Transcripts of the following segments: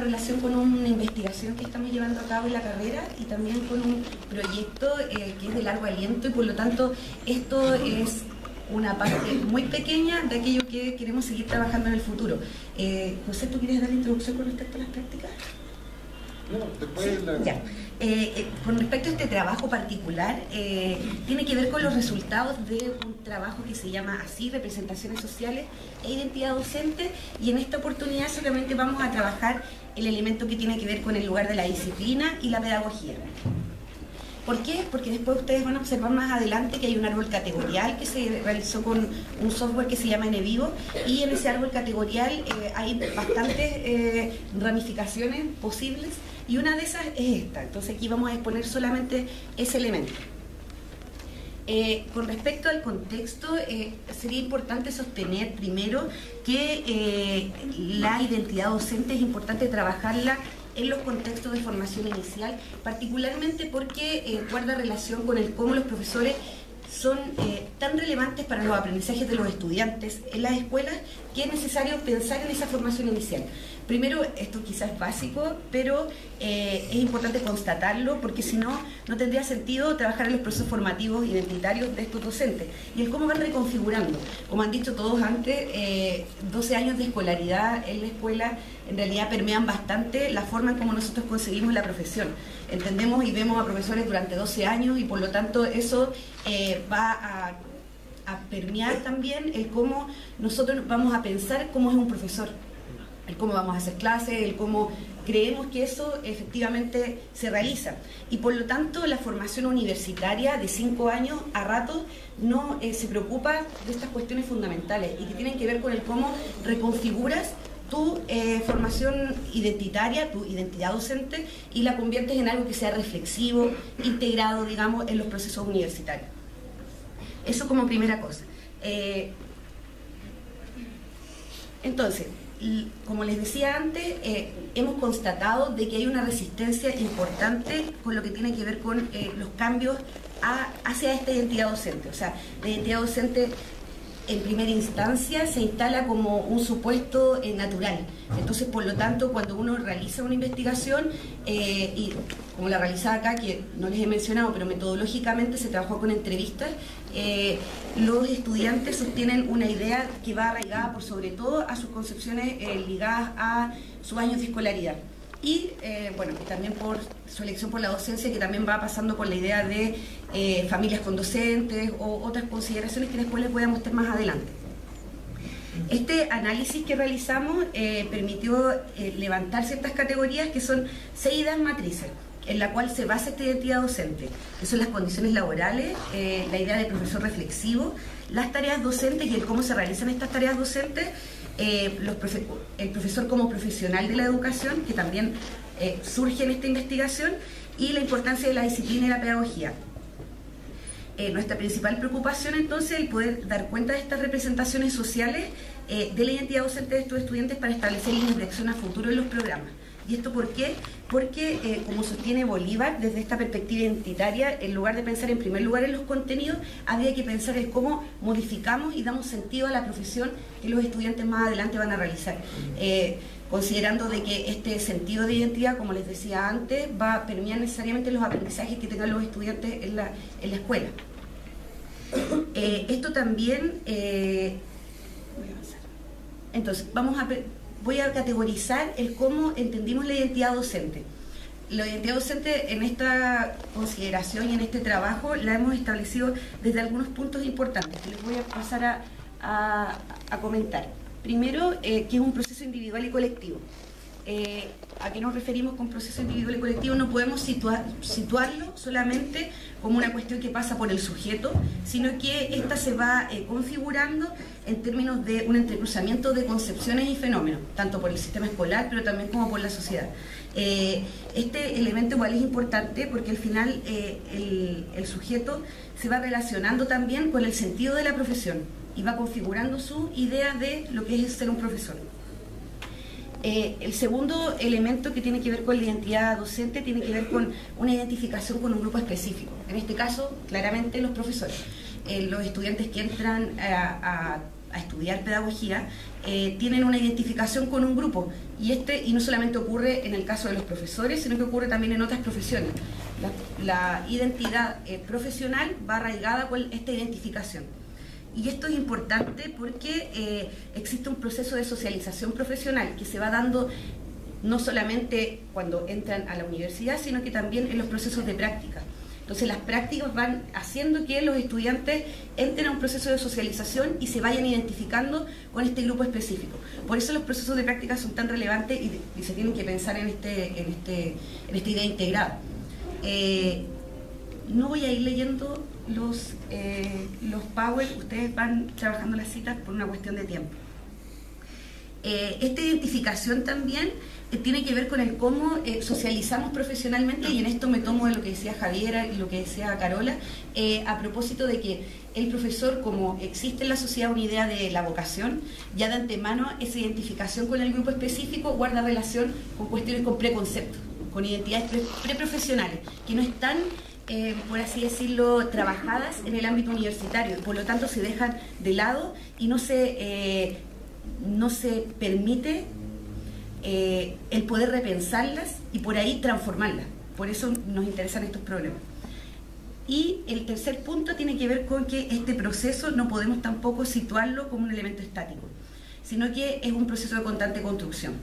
relación con una investigación que estamos llevando a cabo en la carrera y también con un proyecto que es de largo aliento, y por lo tanto esto es una parte muy pequeña de aquello que queremos seguir trabajando en el futuro. José, ¿tú quieres dar la introducción con respecto a las prácticas? No, después sí, la... Ya. Con respecto a este trabajo particular, tiene que ver con los resultados de un trabajo que se llama así, Representaciones Sociales e Identidad Docente, y en esta oportunidad solamente vamos a trabajar el elemento que tiene que ver con el lugar de la disciplina y la pedagogía. ¿Por qué? Porque después ustedes van a observar más adelante que hay un árbol categorial que se realizó con un software que se llama NVivo, y en ese árbol categorial hay bastantes ramificaciones posibles, y una de esas es esta. Entonces aquí vamos a exponer solamente ese elemento. Con respecto al contexto, sería importante sostener primero que la identidad docente es importante trabajarla en los contextos de formación inicial, particularmente porque guarda relación con el cómo los profesores son tan relevantes para los aprendizajes de los estudiantes en las escuelas, que es necesario pensar en esa formación inicial. Primero, esto quizás es básico, pero es importante constatarlo, porque si no, no tendría sentido trabajar en los procesos formativos identitarios de estos docentes. Y el cómo van reconfigurando. Como han dicho todos antes, 12 años de escolaridad en la escuela en realidad permean bastante la forma en cómo nosotros concebimos la profesión. Entendemos y vemos a profesores durante 12 años, y por lo tanto eso va a permear también el cómo nosotros vamos a pensar cómo es un profesor, el cómo vamos a hacer clases, el cómo creemos que eso efectivamente se realiza. Y por lo tanto la formación universitaria de 5 años a ratos no se preocupa de estas cuestiones fundamentales, y que tienen que ver con el cómo reconfiguras tu formación identitaria, tu identidad docente, y la conviertes en algo que sea reflexivo, integrado, digamos, en los procesos universitarios. Eso como primera cosa. Entonces, como les decía antes, hemos constatado de que hay una resistencia importante con lo que tiene que ver con los cambios hacia esta identidad docente. O sea, la identidad docente en primera instancia se instala como un supuesto natural. Entonces, por lo tanto, cuando uno realiza una investigación, y como la realizaba acá, que no les he mencionado, pero metodológicamente se trabajó con entrevistas, los estudiantes sostienen una idea que va arraigada por sobre todo a sus concepciones ligadas a sus años de escolaridad. Y bueno, también por su elección por la docencia, que también va pasando por la idea de familias con docentes o otras consideraciones que después les voy a mostrar más adelante. Este análisis que realizamos permitió levantar ciertas categorías que son 6 ideas matrices, en la cual se basa esta identidad docente, que son las condiciones laborales, la idea de profesor reflexivo, las tareas docentes y el cómo se realizan estas tareas docentes, el profesor como profesional de la educación, que también surge en esta investigación, y la importancia de la disciplina y la pedagogía. Nuestra principal preocupación entonces es el poder dar cuenta de estas representaciones sociales de la identidad docente de estos estudiantes para establecer líneas de acción a futuro en los programas. ¿Y esto por qué? Porque, como sostiene Bolívar, desde esta perspectiva identitaria, en lugar de pensar en primer lugar en los contenidos, habría que pensar en cómo modificamos y damos sentido a la profesión que los estudiantes más adelante van a realizar. Considerando de que este sentido de identidad, como les decía antes, va a permear necesariamente los aprendizajes que tengan los estudiantes en la escuela. Esto también... voy a avanzar. Entonces, voy a categorizar el cómo entendimos la identidad docente. La identidad docente en esta consideración y en este trabajo la hemos establecido desde algunos puntos importantes que les voy a pasar a comentar. Primero, que es un proceso individual y colectivo. ¿A qué nos referimos con proceso individual y colectivo? No podemos situarlo solamente como una cuestión que pasa por el sujeto, sino que esta se va configurando en términos de un entrecruzamiento de concepciones y fenómenos, tanto por el sistema escolar, pero también como por la sociedad. Este elemento igual es importante porque al final el sujeto se va relacionando también con el sentido de la profesión y va configurando su idea de lo que es ser un profesor. El segundo elemento que tiene que ver con la identidad docente tiene que ver con una identificación con un grupo específico. En este caso, claramente los profesores. Los estudiantes que entran a a estudiar pedagogía, tienen una identificación con un grupo, y no solamente ocurre en el caso de los profesores, sino que ocurre también en otras profesiones. La identidad profesional va arraigada con esta identificación. Y esto es importante porque existe un proceso de socialización profesional que se va dando no solamente cuando entran a la universidad, sino que también en los procesos de práctica. Entonces las prácticas van haciendo que los estudiantes entren a un proceso de socialización y se vayan identificando con este grupo específico. Por eso los procesos de práctica son tan relevantes y se tienen que pensar en esta idea integrada. No voy a ir leyendo los Power, ustedes van trabajando las citas por una cuestión de tiempo. Esta identificación también tiene que ver con el cómo socializamos profesionalmente, y en esto me tomo de lo que decía Javiera y lo que decía Carola, a propósito de que el profesor, como existe en la sociedad una idea de la vocación, ya de antemano esa identificación con el grupo específico guarda relación con cuestiones con preconceptos, con identidades preprofesionales, que no están, por así decirlo, trabajadas en el ámbito universitario, por lo tanto se dejan de lado y no se permite el poder repensarlas y por ahí transformarlas. Por eso nos interesan estos problemas. Y el tercer punto tiene que ver con que este proceso no podemos tampoco situarlo como un elemento estático, sino que es un proceso de constante construcción.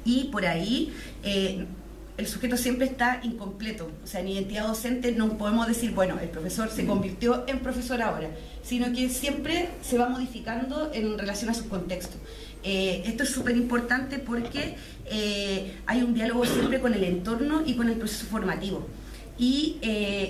Y por ahí el sujeto siempre está incompleto. O sea, en identidad docente no podemos decir, bueno, el profesor se convirtió en profesor ahora, sino que siempre se va modificando en relación a sus contextos. Esto es súper importante porque hay un diálogo siempre con el entorno y con el proceso formativo y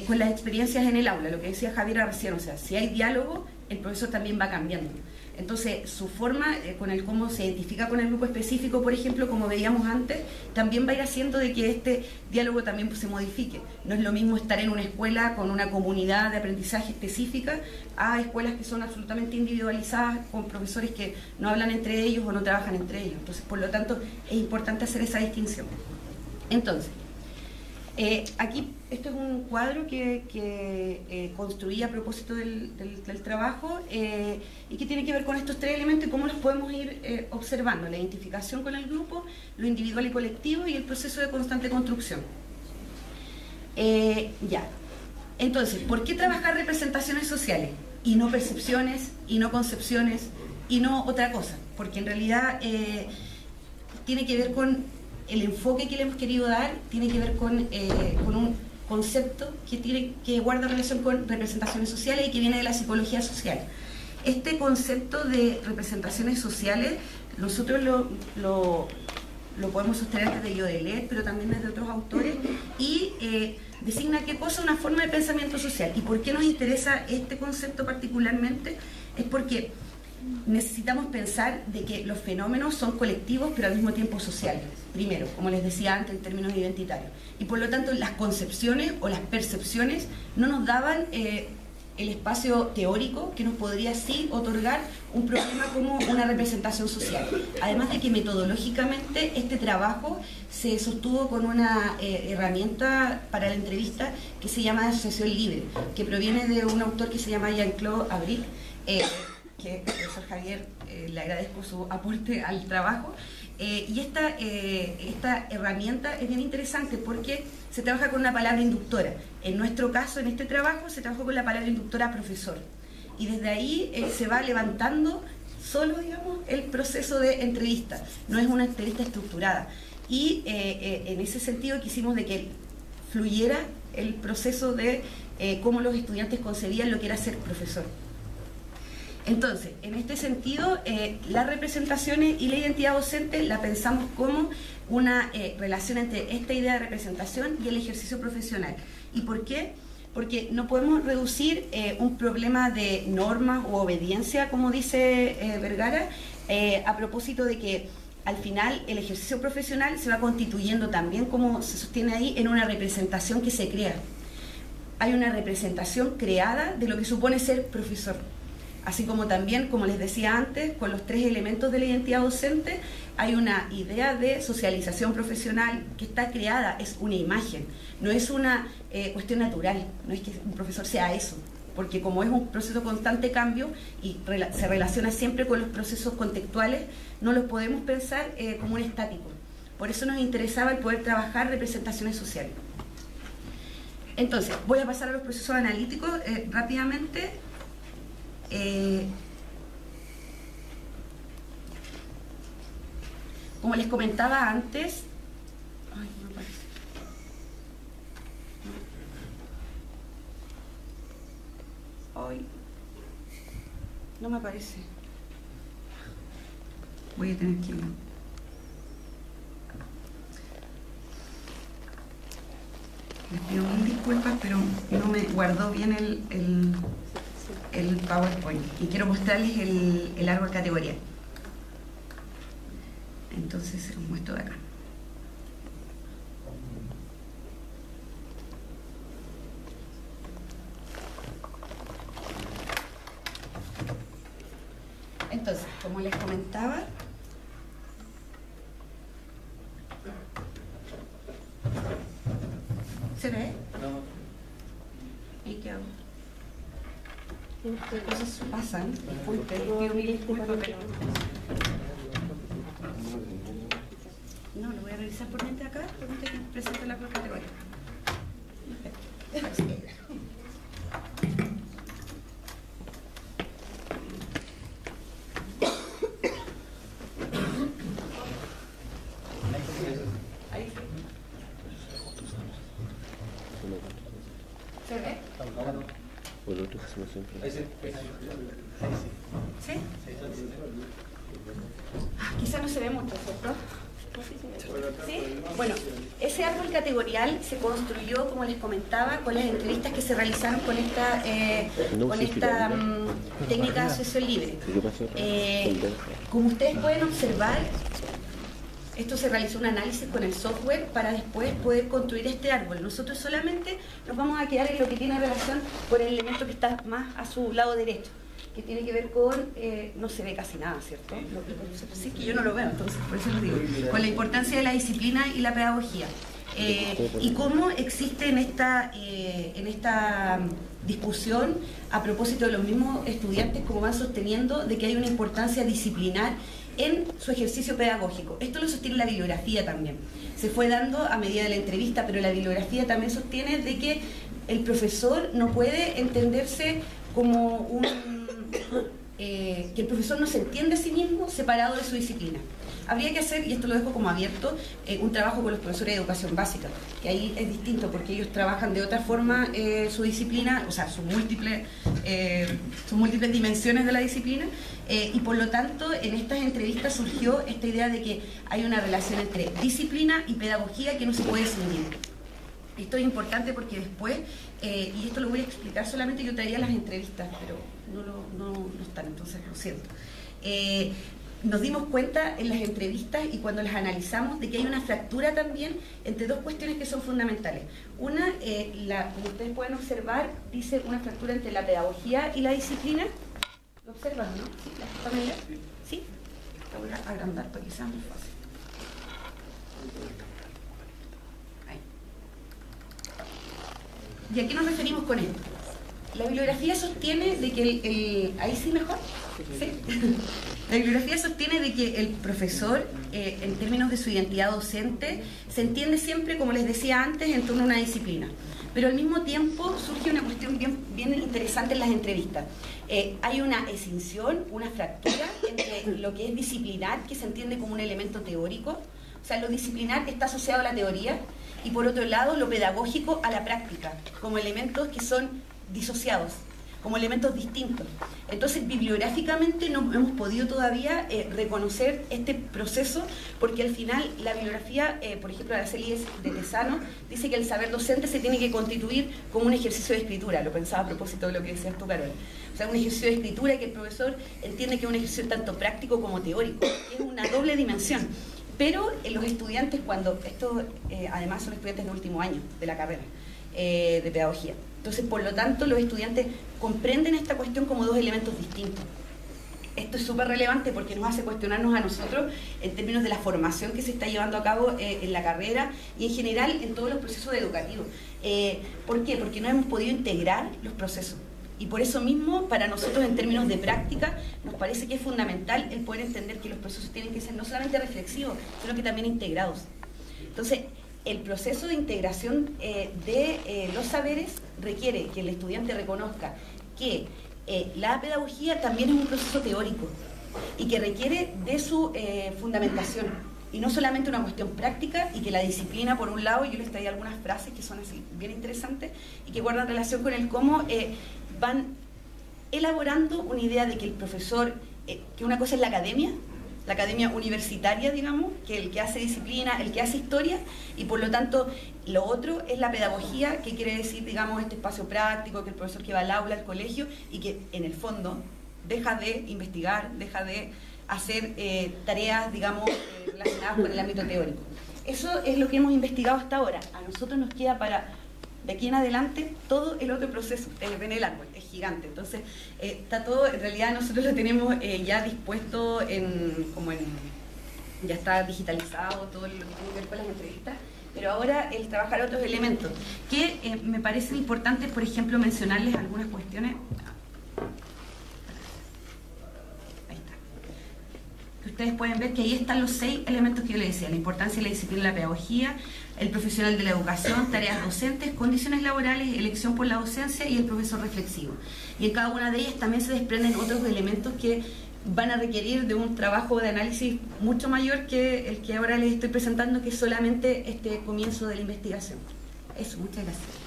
con las experiencias en el aula, lo que decía Javier recién. O sea, si hay diálogo, el profesor también va cambiando. Entonces, su forma, con el cómo se identifica con el grupo específico, por ejemplo, como veíamos antes, también va a ir haciendo de que este diálogo también se modifique. No es lo mismo estar en una escuela con una comunidad de aprendizaje específica a escuelas que son absolutamente individualizadas, con profesores que no hablan entre ellos o no trabajan entre ellos. Entonces, por lo tanto, es importante hacer esa distinción. Entonces, aquí, esto es un cuadro que construí a propósito del trabajo y que tiene que ver con estos tres elementos y cómo los podemos ir observando: la identificación con el grupo, lo individual y colectivo y el proceso de constante construcción. Entonces, ¿por qué trabajar representaciones sociales y no percepciones y no concepciones y no otra cosa? Porque en realidad tiene que ver con el enfoque que le hemos querido dar, tiene que ver con un concepto que guarda relación con representaciones sociales y que viene de la psicología social. Este concepto de representaciones sociales nosotros lo podemos sostener desde Yodelet, pero también desde otros autores, y designa qué cosa una forma de pensamiento social. ¿Y por qué nos interesa este concepto particularmente? Es porque necesitamos pensar de que los fenómenos son colectivos pero al mismo tiempo sociales, primero, como les decía antes, en términos identitarios, y por lo tanto las concepciones o las percepciones no nos daban el espacio teórico que nos podría sí otorgar un problema como una representación social. Además de que metodológicamente este trabajo se sostuvo con una herramienta para la entrevista que se llama asociación libre, que proviene de un autor que se llama Jean-Claude Abric, que el profesor Javier le agradezco su aporte al trabajo, y esta herramienta es bien interesante porque se trabaja con una palabra inductora. En nuestro caso, en este trabajo, se trabajó con la palabra inductora profesor, y desde ahí se va levantando solo, digamos, el proceso de entrevista. No es una entrevista estructurada, y en ese sentido quisimos de que fluyera el proceso de cómo los estudiantes concebían lo que era ser profesor. Entonces, en este sentido, las representaciones y la identidad docente la pensamos como una relación entre esta idea de representación y el ejercicio profesional. ¿Y por qué? Porque no podemos reducir un problema de norma u obediencia, como dice Vergara, a propósito de que al final el ejercicio profesional se va constituyendo también, como se sostiene ahí, en una representación que se crea. Hay una representación creada de lo que supone ser profesor. Así como también, como les decía antes, con los tres elementos de la identidad docente, hay una idea de socialización profesional que está creada, es una imagen, no es una cuestión natural, no es que un profesor sea eso, porque como es un proceso de constante cambio y se relaciona siempre con los procesos contextuales, no los podemos pensar como un estático. Por eso nos interesaba el poder trabajar representaciones sociales. Entonces, voy a pasar a los procesos analíticos rápidamente. Como les comentaba antes, ay, no aparece. Ay, no me aparece. Voy a tener que... Les pido mil disculpas, pero no me guardó bien el PowerPoint y quiero mostrarles el árbol categoría. Entonces se los muestro de acá. Entonces, como les comentaba, ¿se ve? ¿Y qué hago? Las cosas pasan, disculpen, pido mil disculpas, pero... No, lo voy a revisar por mente acá, por mente que presente la categoría. Ahí sí. ¿Se ve? ¿Sí? Quizá no se ve mucho, ¿cierto? ¿Sí? Bueno, ese árbol categorial se construyó, como les comentaba, con las entrevistas que se realizaron con esta técnica de asociación libre. Como ustedes pueden observar, esto se realizó un análisis con el software para después poder construir este árbol. Nosotros solamente nos vamos a quedar en lo que tiene relación con el elemento que está más a su lado derecho, que tiene que ver con, no se ve casi nada, ¿cierto? Sí, que yo no lo veo, entonces por eso lo digo, con la importancia de la disciplina y la pedagogía. Y cómo existe en esta discusión, a propósito de los mismos estudiantes, como van sosteniendo de que hay una importancia disciplinar en su ejercicio pedagógico. Esto lo sostiene la bibliografía también. Se fue dando a medida de la entrevista, pero la bibliografía también sostiene de que el profesor no puede entenderse como que el profesor no se entiende a sí mismo separado de su disciplina. Habría que hacer, y esto lo dejo como abierto, un trabajo con los profesores de educación básica, que ahí es distinto porque ellos trabajan de otra forma su disciplina, o sea, sus múltiples dimensiones de la disciplina, y por lo tanto en estas entrevistas surgió esta idea de que hay una relación entre disciplina y pedagogía que no se puede escindir. Esto es importante porque después, y esto lo voy a explicar solamente, yo traería las entrevistas, pero no están, entonces lo siento. Nos dimos cuenta en las entrevistas y cuando las analizamos de que hay una fractura también entre dos cuestiones que son fundamentales. Una, como ustedes pueden observar, dice una fractura entre la pedagogía y la disciplina. ¿Lo observan, no? ¿Sí? ¿La familia? ¿Sí? La voy a agrandar para que sea muy fácil. ¿Y a qué nos referimos con esto? La bibliografía sostiene de que ahí sí mejor, ¿sí? La bibliografía sostiene de que el profesor, en términos de su identidad docente, se entiende siempre, como les decía antes, en torno a una disciplina. Pero al mismo tiempo surge una cuestión bien interesante en las entrevistas. Hay una escinsión, una fractura entre lo que es disciplinar, que se entiende como un elemento teórico, o sea, lo disciplinar está asociado a la teoría, y por otro lado lo pedagógico a la práctica, como elementos que son disociados, como elementos distintos. Entonces, bibliográficamente no hemos podido todavía reconocer este proceso, porque al final la bibliografía, por ejemplo, Araceli de Tesano, dice que el saber docente se tiene que constituir como un ejercicio de escritura. Lo pensaba a propósito de lo que decías tú, Carol. O sea, un ejercicio de escritura que el profesor entiende que es un ejercicio tanto práctico como teórico, que es una doble dimensión. Pero los estudiantes, cuando esto además son estudiantes de último año de la carrera de pedagogía, entonces por lo tanto los estudiantes comprenden esta cuestión como dos elementos distintos. Esto es súper relevante porque nos hace cuestionarnos a nosotros en términos de la formación que se está llevando a cabo en la carrera y en general en todos los procesos educativos. ¿Por qué? Porque no hemos podido integrar los procesos. Y por eso mismo, para nosotros en términos de práctica, nos parece que es fundamental el poder entender que los procesos tienen que ser no solamente reflexivos, sino que también integrados. Entonces, el proceso de integración de los saberes requiere que el estudiante reconozca que la pedagogía también es un proceso teórico y que requiere de su fundamentación y no solamente una cuestión práctica, y que la disciplina, por un lado, yo les traía algunas frases que son así bien interesantes y que guardan relación con el cómo van elaborando una idea de que el profesor, que una cosa es la academia universitaria, digamos, que el que hace disciplina, el que hace historia, y por lo tanto lo otro es la pedagogía, que quiere decir, digamos, este espacio práctico, que el profesor que va al aula, al colegio, y que en el fondo deja de investigar, deja de hacer tareas, digamos, relacionadas con el ámbito teórico. Eso es lo que hemos investigado hasta ahora. A nosotros nos queda para, de aquí en adelante, todo el otro proceso. Ven el árbol, es gigante. Entonces, está todo, en realidad nosotros lo tenemos ya dispuesto ya está digitalizado, todo lo que tiene que ver con las entrevistas, pero ahora el trabajar otros elementos, que me parecen importantes, por ejemplo, mencionarles algunas cuestiones. Ustedes pueden ver que ahí están los 6 elementos que yo les decía: la importancia de la disciplina de la pedagogía, el profesional de la educación, tareas docentes, condiciones laborales, elección por la docencia y el profesor reflexivo. Y en cada una de ellas también se desprenden otros elementos que van a requerir de un trabajo de análisis mucho mayor que el que ahora les estoy presentando, que es solamente este comienzo de la investigación. Eso, muchas gracias.